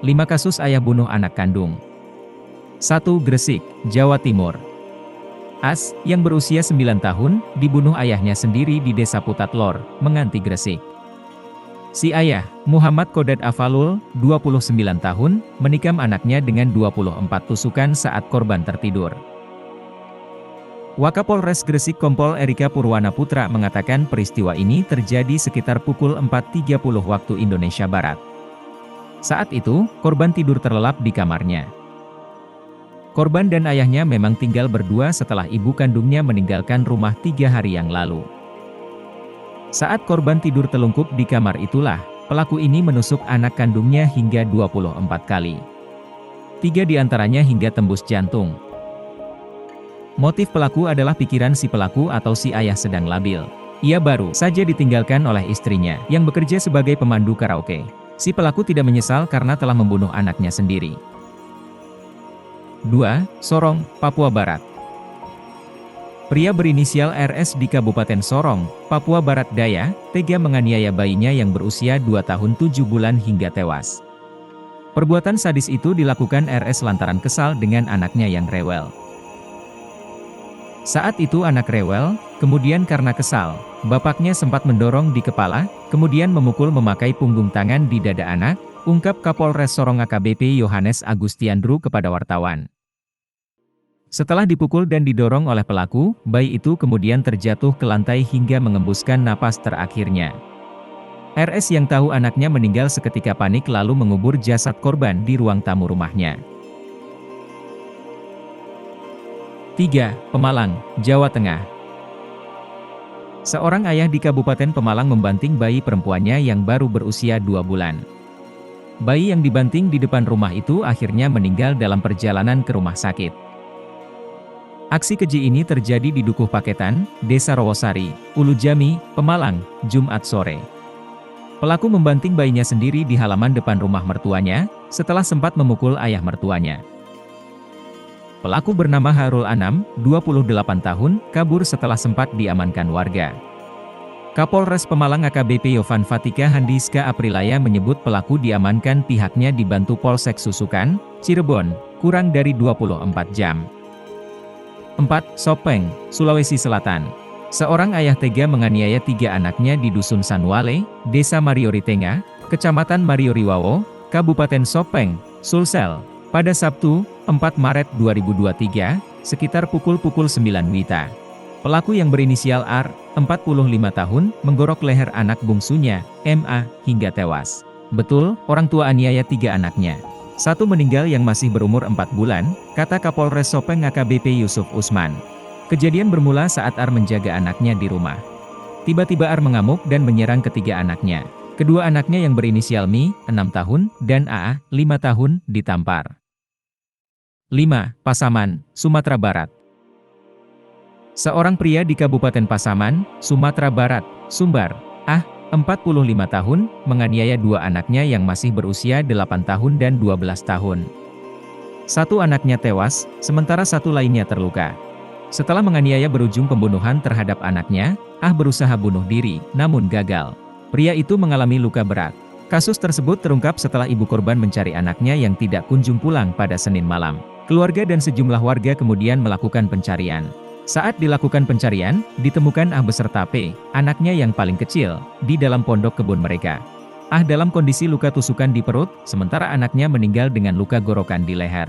5 kasus ayah bunuh anak kandung. 1. Gresik, Jawa Timur. As, yang berusia 9 tahun, dibunuh ayahnya sendiri di Desa Putatlor, Menganti, Gresik. Si ayah, Muhammad Kodad Afalul, 29 tahun, menikam anaknya dengan 24 tusukan saat korban tertidur. Wakapolres Gresik Kompol Erika Purwana Putra mengatakan peristiwa ini terjadi sekitar pukul 4.30 waktu Indonesia Barat. Saat itu, korban tidur terlelap di kamarnya. Korban dan ayahnya memang tinggal berdua setelah ibu kandungnya meninggalkan rumah 3 hari yang lalu. Saat korban tidur telungkup di kamar itulah, pelaku ini menusuk anak kandungnya hingga 24 kali. 3 diantaranya hingga tembus jantung. Motif pelaku adalah pikiran si pelaku atau si ayah sedang labil. Ia baru saja ditinggalkan oleh istrinya, yang bekerja sebagai pemandu karaoke. Si pelaku tidak menyesal karena telah membunuh anaknya sendiri. 2. Sorong, Papua Barat. Pria berinisial RS di Kabupaten Sorong, Papua Barat Daya, tega menganiaya bayinya yang berusia 2 tahun 7 bulan hingga tewas. Perbuatan sadis itu dilakukan RS lantaran kesal dengan anaknya yang rewel. Saat itu anak rewel, kemudian karena kesal, bapaknya sempat mendorong di kepala, kemudian memukul memakai punggung tangan di dada anak, ungkap Kapolres Sorong AKBP Yohanes Agustiandru kepada wartawan. Setelah dipukul dan didorong oleh pelaku, bayi itu kemudian terjatuh ke lantai hingga mengembuskan napas terakhirnya. RS yang tahu anaknya meninggal seketika panik lalu mengubur jasad korban di ruang tamu rumahnya. 3. Pemalang, Jawa Tengah. Seorang ayah di Kabupaten Pemalang membanting bayi perempuannya yang baru berusia 2 bulan. Bayi yang dibanting di depan rumah itu akhirnya meninggal dalam perjalanan ke rumah sakit. Aksi keji ini terjadi di Dukuh Paketan, Desa Rawosari, Ulu Jami, Pemalang, Jumat sore. Pelaku membanting bayinya sendiri di halaman depan rumah mertuanya, setelah sempat memukul ayah mertuanya. Pelaku bernama Harul Anam, 28 tahun, kabur setelah sempat diamankan warga. Kapolres Pemalang AKBP Yovan Fatika Handiska Aprilaya menyebut pelaku diamankan pihaknya dibantu Polsek Susukan, Cirebon, kurang dari 24 jam. 4. Sopeng, Sulawesi Selatan. Seorang ayah tega menganiaya 3 anaknya di Dusun Sanwale, Desa Mariori Tengah, Kecamatan Marioriwawo, Kabupaten Sopeng, Sulsel, pada Sabtu, 4 Maret 2023, sekitar pukul 9 WITA. Pelaku yang berinisial R, 45 tahun, menggorok leher anak bungsunya, MA, hingga tewas. Betul, orang tua aniaya 3 anaknya. 1 meninggal yang masih berumur 4 bulan, kata Kapolres Sopeng AKBP Yusuf Usman. Kejadian bermula saat R menjaga anaknya di rumah. Tiba-tiba R mengamuk dan menyerang ketiga anaknya. Kedua anaknya yang berinisial Mi, 6 tahun, dan AA, 5 tahun, ditampar. 5. Pasaman, Sumatera Barat. Seorang pria di Kabupaten Pasaman, Sumatera Barat, Sumbar, 45 tahun, menganiaya 2 anaknya yang masih berusia 8 tahun dan 12 tahun. 1 anaknya tewas, sementara 1 lainnya terluka. Setelah menganiaya berujung pembunuhan terhadap anaknya, berusaha bunuh diri, namun gagal. Pria itu mengalami luka berat. Kasus tersebut terungkap setelah ibu korban mencari anaknya yang tidak kunjung pulang pada Senin malam. Keluarga dan sejumlah warga kemudian melakukan pencarian. Saat dilakukan pencarian, ditemukan beserta P, anaknya yang paling kecil, di dalam pondok kebun mereka. Dalam kondisi luka tusukan di perut, sementara anaknya meninggal dengan luka gorokan di leher.